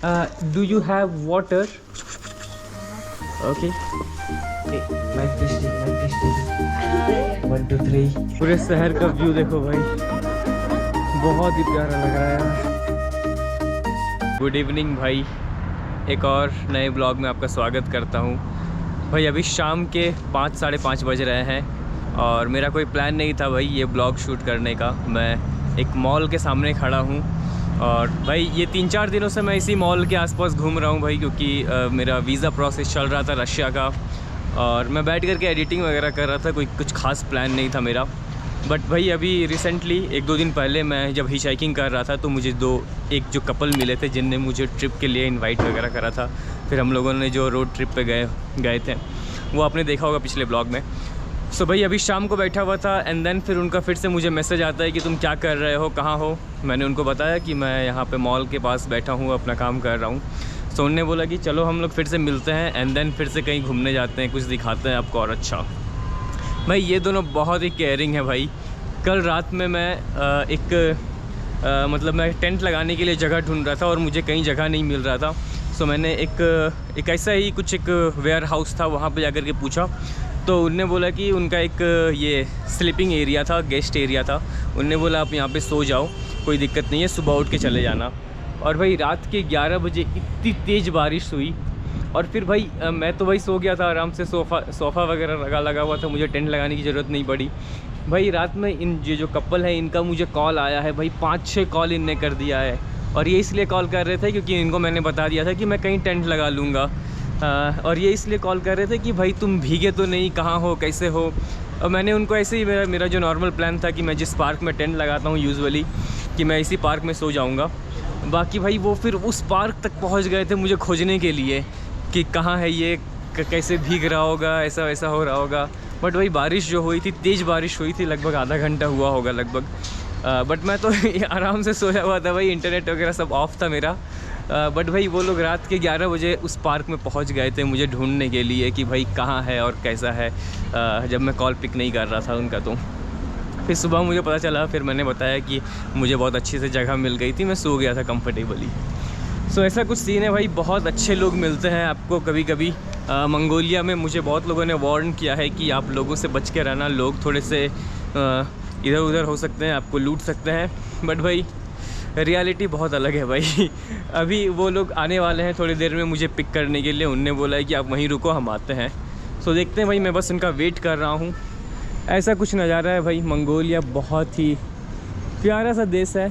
Do you have water? Okay, 1 2 3। पूरे शहर का व्यू देखो भाई, बहुत ही प्यारा लग रहा है यार। गुड इवनिंग भाई, एक और नए ब्लॉग में आपका स्वागत करता हूँ भाई। अभी शाम के 5 साढ़े 5 बज रहे हैं और मेरा कोई प्लान नहीं था भाई ये ब्लॉग शूट करने का। मैं एक मॉल के सामने खड़ा हूँ और भाई ये 3-4 दिनों से मैं इसी मॉल के आसपास घूम रहा हूँ भाई, क्योंकि मेरा वीज़ा प्रोसेस चल रहा था रशिया का और मैं बैठ करके एडिटिंग वगैरह कर रहा था। कोई कुछ खास प्लान नहीं था मेरा। बट भाई अभी रिसेंटली 1-2 दिन पहले मैं जब हिचहाइकिंग कर रहा था तो मुझे एक जो कपल मिले थे जिनने मुझे ट्रिप के लिए इनवाइट वगैरह करा था। फिर हम लोगों ने जो रोड ट्रिप पे गए थे वो आपने देखा होगा पिछले ब्लॉग में। सो भाई अभी शाम को बैठा हुआ था एंड देन फिर उनका फिर से मुझे मैसेज आता है कि तुम क्या कर रहे हो, कहाँ हो। मैंने उनको बताया कि मैं यहाँ पे मॉल के पास बैठा हूँ, अपना काम कर रहा हूँ। सो उन्होंने बोला कि चलो हम लोग फिर से मिलते हैं एंड देन फिर से कहीं घूमने जाते हैं, कुछ दिखाते हैं आपको और अच्छा। भाई ये दोनों बहुत ही केयरिंग है भाई। कल रात में मैं मतलब मैं टेंट लगाने के लिए जगह ढूंढ रहा था और मुझे कहीं जगह नहीं मिल रहा था। सो मैंने एक ऐसा ही कुछ एक वेयर हाउस था, वहाँ पे जाकर के पूछा तो उनने बोला कि उनका एक ये स्लीपिंग एरिया था, गेस्ट एरिया था। उनने बोला आप यहाँ पे सो जाओ, कोई दिक्कत नहीं है, सुबह उठ के चले जाना। और भाई रात के 11 बजे इतनी तेज़ बारिश हुई और फिर भाई मैं तो भाई सो गया था आराम से, सोफ़ा वगैरह लगा हुआ था, मुझे टेंट लगाने की ज़रूरत नहीं पड़ी। भाई रात में इन जो कपल है इनका मुझे कॉल आया है भाई, 5-6 कॉल इनने कर दिया है। और ये इसलिए कॉल कर रहे थे क्योंकि इनको मैंने बता दिया था कि मैं कहीं टेंट लगा लूँगा। और ये इसलिए कॉल कर रहे थे कि भाई तुम भीगे तो नहीं, कहाँ हो, कैसे हो। और मैंने उनको ऐसे ही मेरा जो नॉर्मल प्लान था कि मैं जिस पार्क में टेंट लगाता हूँ यूजुअली, कि मैं इसी पार्क में सो जाऊँगा। बाकी भाई वो फिर उस पार्क तक पहुँच गए थे मुझे खोजने के लिए कि कहाँ है ये, कैसे भीग रहा होगा, ऐसा वैसा हो रहा होगा। बट वही बारिश जो हुई थी, तेज़ बारिश हुई थी, लगभग आधा घंटा हुआ होगा लगभग। बट मैं तो आराम से सोया हुआ था भाई, इंटरनेट वगैरह सब ऑफ था मेरा। बट भाई वो लोग रात के 11 बजे उस पार्क में पहुंच गए थे मुझे ढूंढने के लिए कि भाई कहाँ है और कैसा है, जब मैं कॉल पिक नहीं कर रहा था उनका। तो फिर सुबह मुझे पता चला, फिर मैंने बताया कि मुझे बहुत अच्छी से जगह मिल गई थी, मैं सो गया था कंफर्टेबली। सो ऐसा कुछ सीन है भाई, बहुत अच्छे लोग मिलते हैं आपको कभी कभी। मंगोलिया में मुझे बहुत लोगों ने वार्न किया है कि आप लोगों से बच के रहना, लोग थोड़े से इधर उधर हो सकते हैं, आपको लूट सकते हैं। बट भाई रियलिटी बहुत अलग है भाई। अभी वो लोग आने वाले हैं थोड़ी देर में मुझे पिक करने के लिए, उनने बोला है कि आप वहीं रुको, हम आते हैं। सो देखते हैं भाई, मैं बस उनका वेट कर रहा हूँ। ऐसा कुछ नज़ारा है भाई। मंगोलिया बहुत ही प्यारा सा देश है।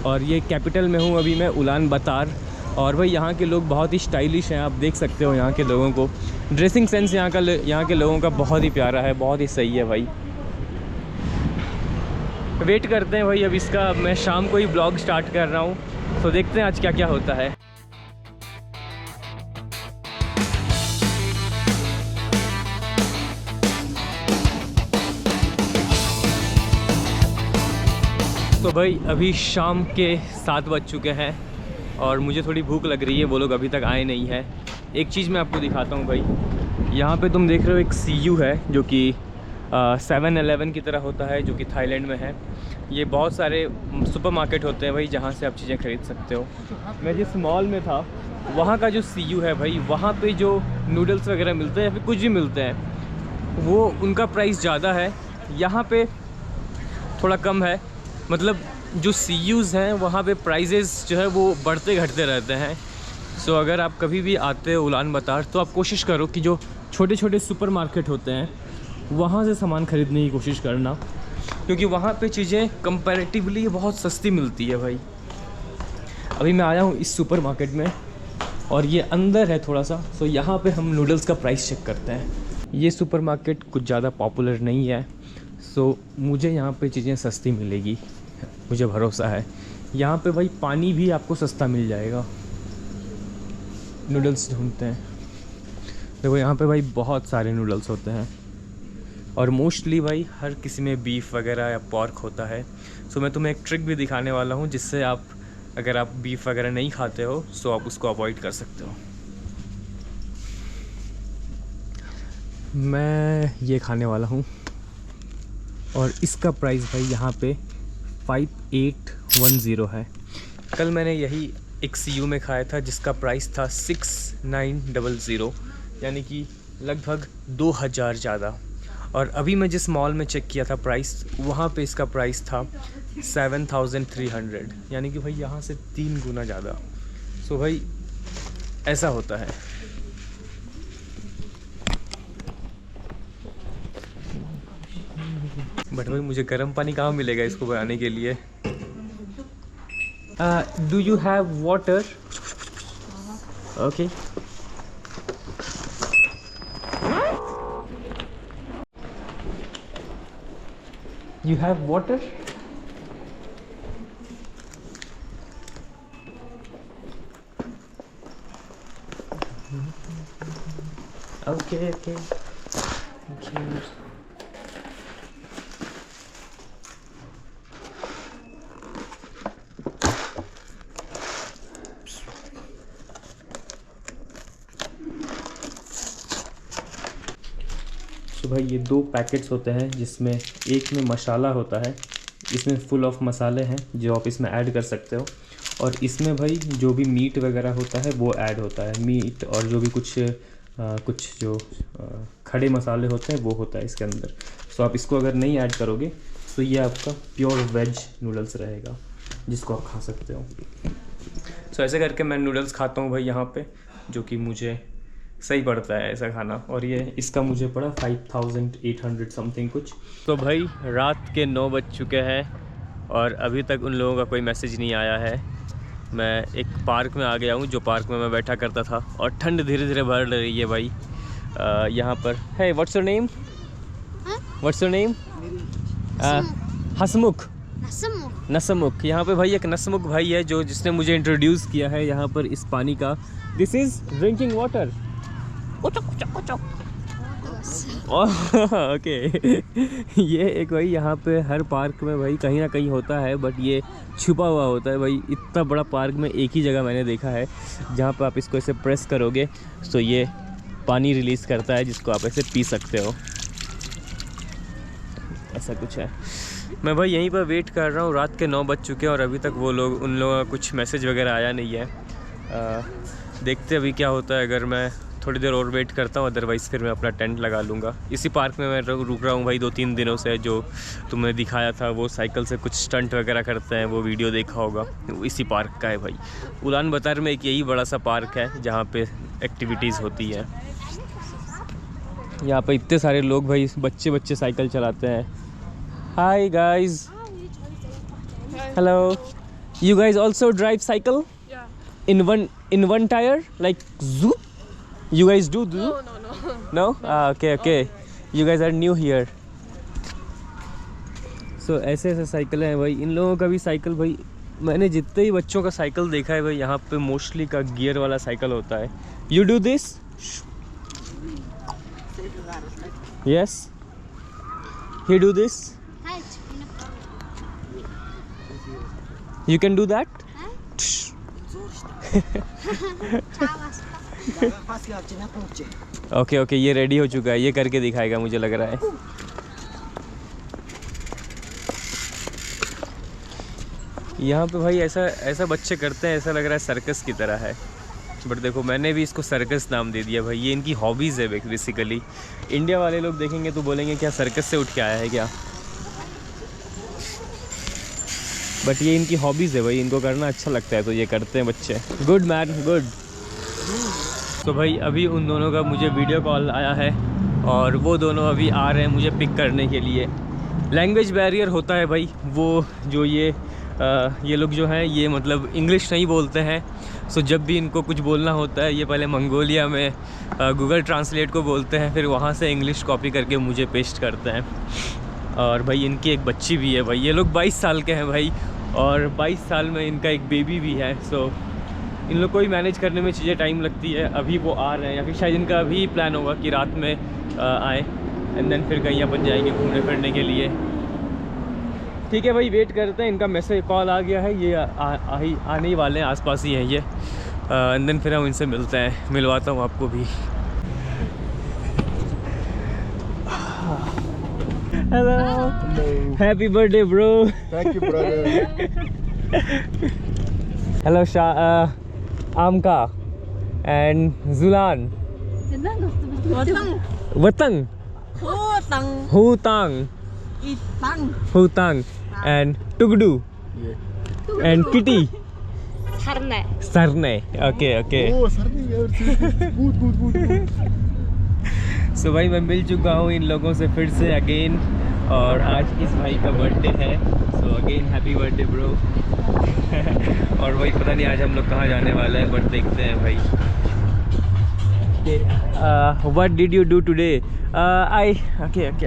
और ये कैपिटल में हूँ अभी मैं, उलान बातर। और भाई यहाँ के लोग बहुत ही स्टाइलिश हैं, आप देख सकते हो यहाँ के लोगों को। ड्रेसिंग सेंस यहाँ के लोगों का बहुत ही प्यारा है, बहुत ही सही है भाई। वेट करते हैं भाई अब इसका। मैं शाम को ही ब्लॉग स्टार्ट कर रहा हूँ, तो देखते हैं आज क्या क्या होता है। तो भाई अभी शाम के 7 बज चुके हैं और मुझे थोड़ी भूख लग रही है, वो लोग अभी तक आए नहीं हैं। एक चीज़ मैं आपको दिखाता हूँ भाई, यहाँ पे तुम देख रहे हो एक CU है जो कि 7-Eleven की तरह होता है, जो कि थाईलैंड में है। ये बहुत सारे सुपरमार्केट होते हैं भाई जहाँ से आप चीज़ें खरीद सकते हो। मैं जिस मॉल में था वहाँ का जो CU है भाई, वहाँ पे जो नूडल्स वगैरह मिलते हैं या फिर कुछ भी मिलते हैं, वो उनका प्राइस ज़्यादा है। यहाँ पे थोड़ा कम है। मतलब जो CUs हैं वहाँ पे प्राइजेज़ जो है वो बढ़ते घटते रहते हैं। सो अगर आप कभी भी आते हो उलान बातर तो आप कोशिश करो कि जो छोटे छोटे सुपरमार्केट होते हैं वहाँ से सामान ख़रीदने की कोशिश करना, क्योंकि वहाँ पे चीज़ें कंपैरेटिवली बहुत सस्ती मिलती है भाई। अभी मैं आया हूँ इस सुपरमार्केट में और ये अंदर है थोड़ा सा। सो यहाँ पे हम नूडल्स का प्राइस चेक करते हैं। ये सुपरमार्केट कुछ ज़्यादा पॉपुलर नहीं है, सो मुझे यहाँ पे चीज़ें सस्ती मिलेगी, मुझे भरोसा है। यहाँ पे भाई पानी भी आपको सस्ता मिल जाएगा। नूडल्स ढूंढते हैं, देखो यहाँ पे भाई बहुत सारे नूडल्स होते हैं और मोस्टली भाई हर किसी में बीफ वगैरह या पॉर्क होता है। सो मैं तुम्हें एक ट्रिक भी दिखाने वाला हूँ जिससे आप, अगर आप बीफ वगैरह नहीं खाते हो सो आप उसको अवॉइड कर सकते हो। मैं ये खाने वाला हूँ और इसका प्राइस भाई यहाँ पे 5810 है। कल मैंने यही एक CU में खाया था जिसका प्राइस था 6900, यानी कि लगभग 2000 ज़्यादा। और अभी मैं जिस मॉल में चेक किया था प्राइस, वहाँ पे इसका प्राइस था 7300, यानी कि भाई यहाँ से 3 गुना ज़्यादा। सो भाई ऐसा होता है। बट भाई मुझे गर्म पानी कहाँ मिलेगा इसको बनाने के लिए। Do you have water? Okay. You have water? Okay, okay. Thank you. तो भाई ये 2 पैकेट्स होते हैं, जिसमें एक में मसाला होता है, इसमें फुल ऑफ मसाले हैं जो आप इसमें ऐड कर सकते हो, और इसमें भाई जो भी मीट वगैरह होता है वो ऐड होता है, मीट और जो भी कुछ जो खड़े मसाले होते हैं वो होता है इसके अंदर। सो आप इसको अगर नहीं ऐड करोगे तो ये आपका प्योर वेज नूडल्स रहेगा जिसको आप खा सकते हो। सो ऐसे करके मैं नूडल्स खाता हूँ भाई यहाँ पे, जो कि मुझे सही पड़ता है ऐसा खाना। और ये इसका मुझे पड़ा 5800 समथिंग कुछ। तो भाई रात के 9 बज चुके हैं और अभी तक उन लोगों का कोई मैसेज नहीं आया है। मैं एक पार्क में आ गया हूँ, जो पार्क में मैं बैठा करता था, और ठंड धीरे धीरे बढ़ रही है भाई यहाँ पर। है what's your name? What's your name? Hasmukh. Nasmukh. यहाँ पे भाई एक नसमुख भाई है जिसने मुझे इंट्रोड्यूस किया है यहाँ पर इस पानी का। This is drinking water. Okay. ये एक भाई यहाँ पे हर पार्क में भाई कहीं ना कहीं होता है, बट ये छुपा हुआ होता है भाई। इतना बड़ा पार्क में एक ही जगह मैंने देखा है जहाँ पे आप इसको ऐसे प्रेस करोगे तो ये पानी रिलीज़ करता है, जिसको आप ऐसे पी सकते हो। ऐसा कुछ है। मैं भाई यहीं पर वेट कर रहा हूँ। रात के 9 बज चुके हैं और अभी तक उन लोगों का कुछ मैसेज वगैरह आया नहीं है। देखते अभी क्या होता है। अगर मैं थोड़ी देर और वेट करता हूँ, अदरवाइज़ फिर मैं अपना टेंट लगा लूँगा। इसी पार्क में मैं रुक रहा हूँ भाई 2-3 दिनों से। जो तुमने दिखाया था वो साइकिल से कुछ स्टंट वगैरह करते हैं, वो वीडियो देखा होगा, इसी पार्क का है भाई। उलान बतर में एक यही बड़ा सा पार्क है जहाँ पे एक्टिविटीज़ होती है। यहाँ पे इतने सारे लोग भाई, बच्चे साइकिल चलाते हैं। Hi guys, hello, you guys also drive cycle? in one tire, like zoop? You guys do? No? Okay. You guys are new here. So ऐसे साइकिल हैं भाई। इन लोगों का भी साइकिल भाई, मैंने जितने ही बच्चों का साइकिल देखा है भाई, यहाँ पे मोस्टली का गियर वाला साइकिल होता है। You do this? Yes? He do this? You can do that? Okay, ये रेडी हो चुका है, ये करके दिखाएगा मुझे लग रहा है। यहाँ पे भाई ऐसा बच्चे करते हैं, ऐसा लग रहा है सर्कस की तरह है। बट देखो, मैंने भी इसको सर्कस नाम दे दिया भाई। ये इनकी हॉबीज़ है बेसिकली। इंडिया वाले लोग देखेंगे तो बोलेंगे क्या सर्कस से उठ के आया है क्या, बट ये इनकी हॉबीज़ है भाई। इनको करना अच्छा लगता है तो ये करते हैं बच्चे। Good man, good. तो भाई अभी उन दोनों का मुझे वीडियो कॉल आया है और वो दोनों अभी आ रहे हैं मुझे पिक करने के लिए। लैंग्वेज बैरियर होता है भाई। वो जो ये लोग जो हैं, ये मतलब इंग्लिश नहीं बोलते हैं। सो जब भी इनको कुछ बोलना होता है, ये पहले मंगोलिया में गूगल ट्रांसलेट को बोलते हैं, फिर वहाँ से इंग्लिश कॉपी करके मुझे पेस्ट करते हैं। और भाई इनकी एक बच्ची भी है भाई। ये लोग 22 साल के हैं भाई, और 22 साल में इनका एक बेबी भी है। सो इन लोग को ही मैनेज करने में चीज़ें टाइम लगती है। अभी वो आ रहे हैं, या फिर शायद इनका अभी प्लान होगा कि रात में आए, एंड देन फिर कहीं अपन जाएंगे घूमने फिरने के लिए। ठीक है भाई, वेट करते हैं। इनका मैसेज कॉल आ गया है, ये आने ही वाले हैं, आसपास ही हैं ये। एंड देन फिर हम इनसे मिलते हैं, मिलवाता हूँ आपको भी। Hello, happy birthday bro. Thank you brother. Hello आमका and Jhulan वतंग हुतांग and टुगडू and kitty सरने ओके ओके। सो भाई मैं मिल चुका हूँ इन लोगों से फिर से अगेन, और आज इस भाई का बर्थडे है। So again happy birthday bro. और वही पता नहीं आज हम लोग कहाँ जाने वाले हैं, बट देखते हैं भाई। What did you do today? I okay okay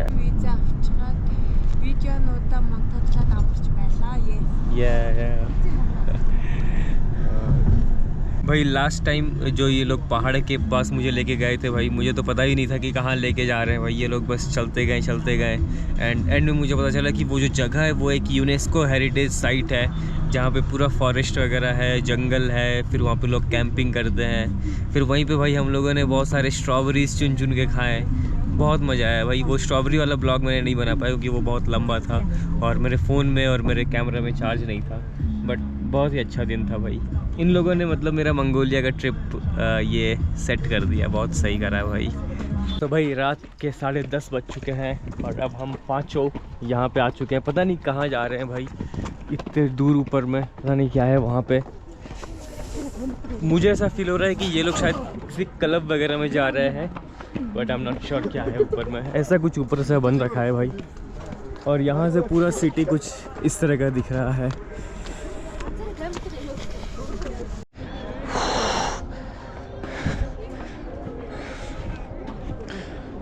भाई लास्ट टाइम जो ये लोग पहाड़ के पास मुझे लेके गए थे भाई, मुझे तो पता ही नहीं था कि कहाँ लेके जा रहे हैं भाई। ये लोग बस चलते गए एंड में मुझे पता चला कि वो जो जगह है वो एक यूनेस्को हेरिटेज साइट है, जहाँ पे पूरा फॉरेस्ट वगैरह है, जंगल है, फिर वहाँ पे लोग कैंपिंग करते हैं। फिर वहीं पे भाई हम लोगों ने बहुत सारे स्ट्रॉबेरीज चुन के खाए, बहुत मज़ा आया भाई। वो स्ट्रॉबेरी वाला ब्लॉग मैंने नहीं बना पाया क्योंकि वो बहुत लंबा था और मेरे फ़ोन में और मेरे कैमरा में चार्ज नहीं था, बट बहुत ही अच्छा दिन था भाई। इन लोगों ने मतलब मेरा मंगोलिया का ट्रिप ये सेट कर दिया, बहुत सही करा है भाई। तो भाई रात के 10:30 बज चुके हैं और अब हम पाँचों यहाँ पे आ चुके हैं। पता नहीं कहाँ जा रहे हैं भाई, इतने दूर ऊपर में पता नहीं क्या है वहाँ पे। मुझे ऐसा फील हो रहा है कि ये लोग शायद किसी क्लब वगैरह में जा रहे हैं, but I am not sure क्या है ऊपर में। ऐसा कुछ ऊपर से बन रखा है भाई, और यहाँ से पूरा सिटी कुछ इस तरह का दिख रहा है।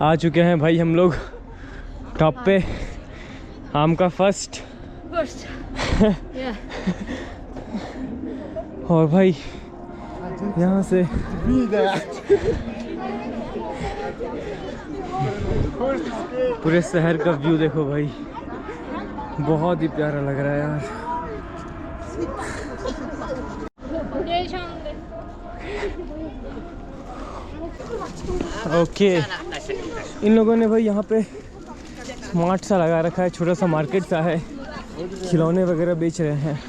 आ चुके हैं भाई हम लोग टॉप पे, आम का फर्स्ट और भाई यहाँ से पूरे शहर का व्यू देखो भाई, बहुत ही प्यारा लग रहा है यार। ओके इन लोगों ने भाई यहाँ पे स्मार्ट सा लगा रखा है, छोटा सा मार्केट सा है, खिलौने वगैरह बेच रहे हैं।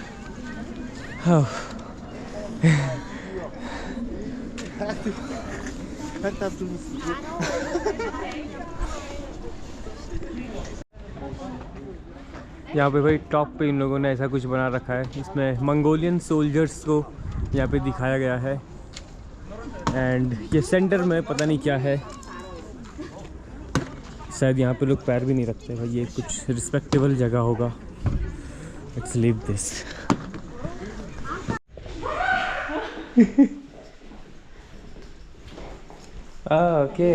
यहाँ पे भाई टॉप पे इन लोगों ने ऐसा कुछ बना रखा है, इसमें मंगोलियन सोल्जर्स को यहाँ पे दिखाया गया है। एंड ये सेंटर में पता नहीं क्या है, शायद यहाँ पे लोग पैर भी नहीं रखते भाई, ये कुछ रिस्पेक्टेबल जगह होगा। Let's leave this. ओके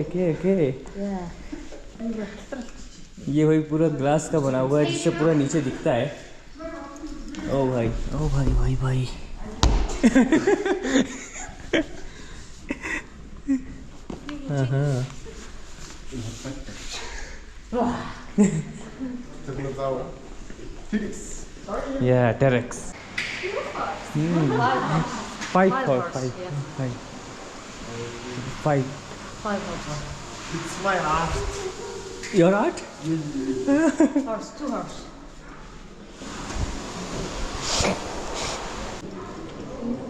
ये भाई पूरा ग्लास का बना हुआ है जिससे पूरा नीचे दिखता है। ओ भाई Yeah, Terex. 5 for 5. It's my art. Your art? Horse, 2 horse.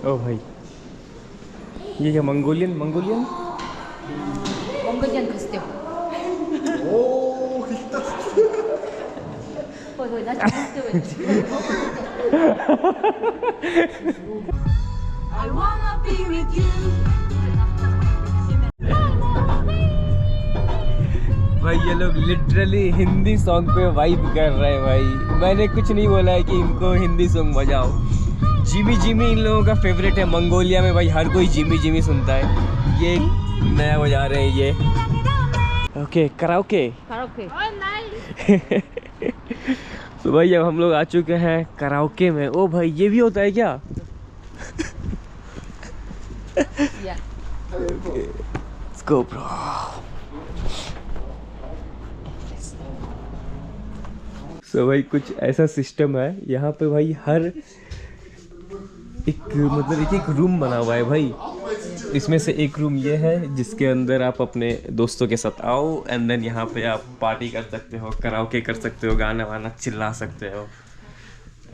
ओ भाई ये क्या Mongolian costume. Oh, Wait, that's not do it. I wanna be with you. भाई ये लोग लिटरली हिंदी सॉन्ग पे वाइब कर रहे हैं भाई। मैंने कुछ नहीं बोला है कि इनको हिंदी सॉन्ग बजाओ। जिमी इन लोगों का फेवरेट है मंगोलिया में भाई, हर कोई जिमी सुनता है। ये नया बजा रहे हैं ये। Okay karaoke. तो भाई अब हम लोग आ चुके हैं कराओके में। ओ भाई ये भी होता है क्या? Let's go bro। So भाई कुछ ऐसा सिस्टम है यहाँ पे भाई, हर एक रूम बना हुआ है भाई। इसमें से एक रूम ये है जिसके अंदर आप अपने दोस्तों के साथ आओ एंड देन यहाँ पे आप पार्टी कर सकते हो, कराओके कर सकते हो, गाना वाना चिल्ला सकते हो।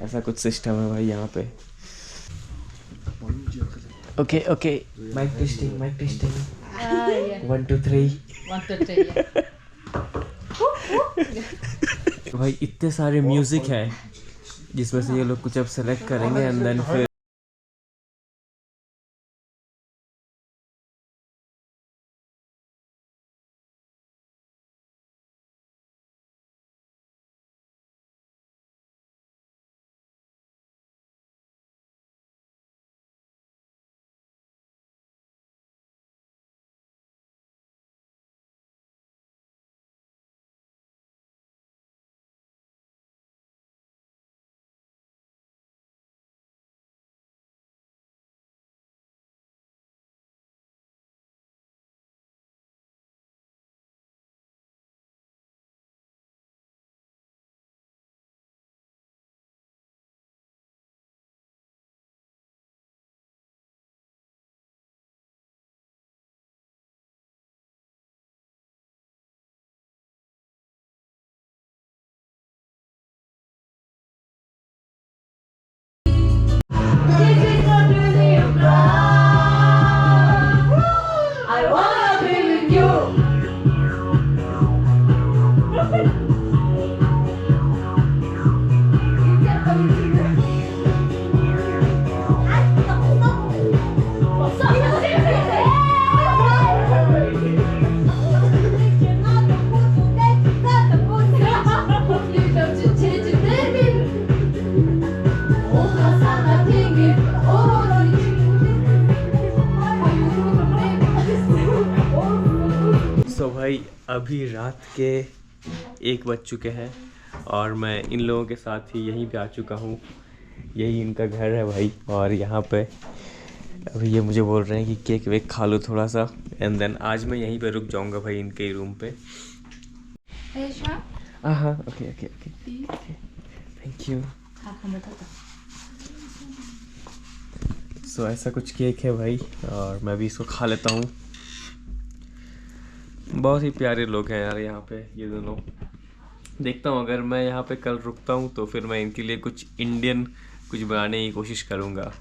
ऐसा कुछ सिस्टम है भाई यहाँ पे। Okay okay mic testing Yeah. 1 2 3 1 2 3 yeah. भाई इतने सारे म्यूजिक है जिसमें से ये लोग कुछ अब सेलेक्ट करेंगे एंड देन फिर I wanna be with you. सो भाई अभी रात के 1 बज चुके हैं और मैं इन लोगों के साथ ही यहीं पे आ चुका हूँ। यही इनका घर है भाई और यहाँ पे अभी ये मुझे बोल रहे हैं कि केक वेक खा लो थोड़ा सा एंड देन आज मैं यहीं पे रुक जाऊँगा भाई इनके रूम पे। हाँ okay okay okay thank you. So ऐसा कुछ केक है भाई और मैं भी इसको खा लेता हूँ। बहुत ही प्यारे लोग हैं यार यहाँ पे ये दोनों। देखता हूँ अगर मैं यहाँ पे कल रुकता हूँ तो फिर मैं इनके लिए कुछ इंडियन कुछ बनाने की कोशिश करूँगा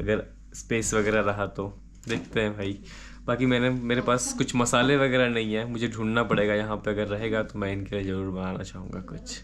अगर स्पेस वगैरह रहा तो। देखते हैं भाई। बाकी मेरे पास कुछ मसाले वगैरह नहीं है, मुझे ढूंढना पड़ेगा यहाँ पे। अगर रहेगा तो मैं इनके लिए ज़रूर बनाना चाहूँगा कुछ।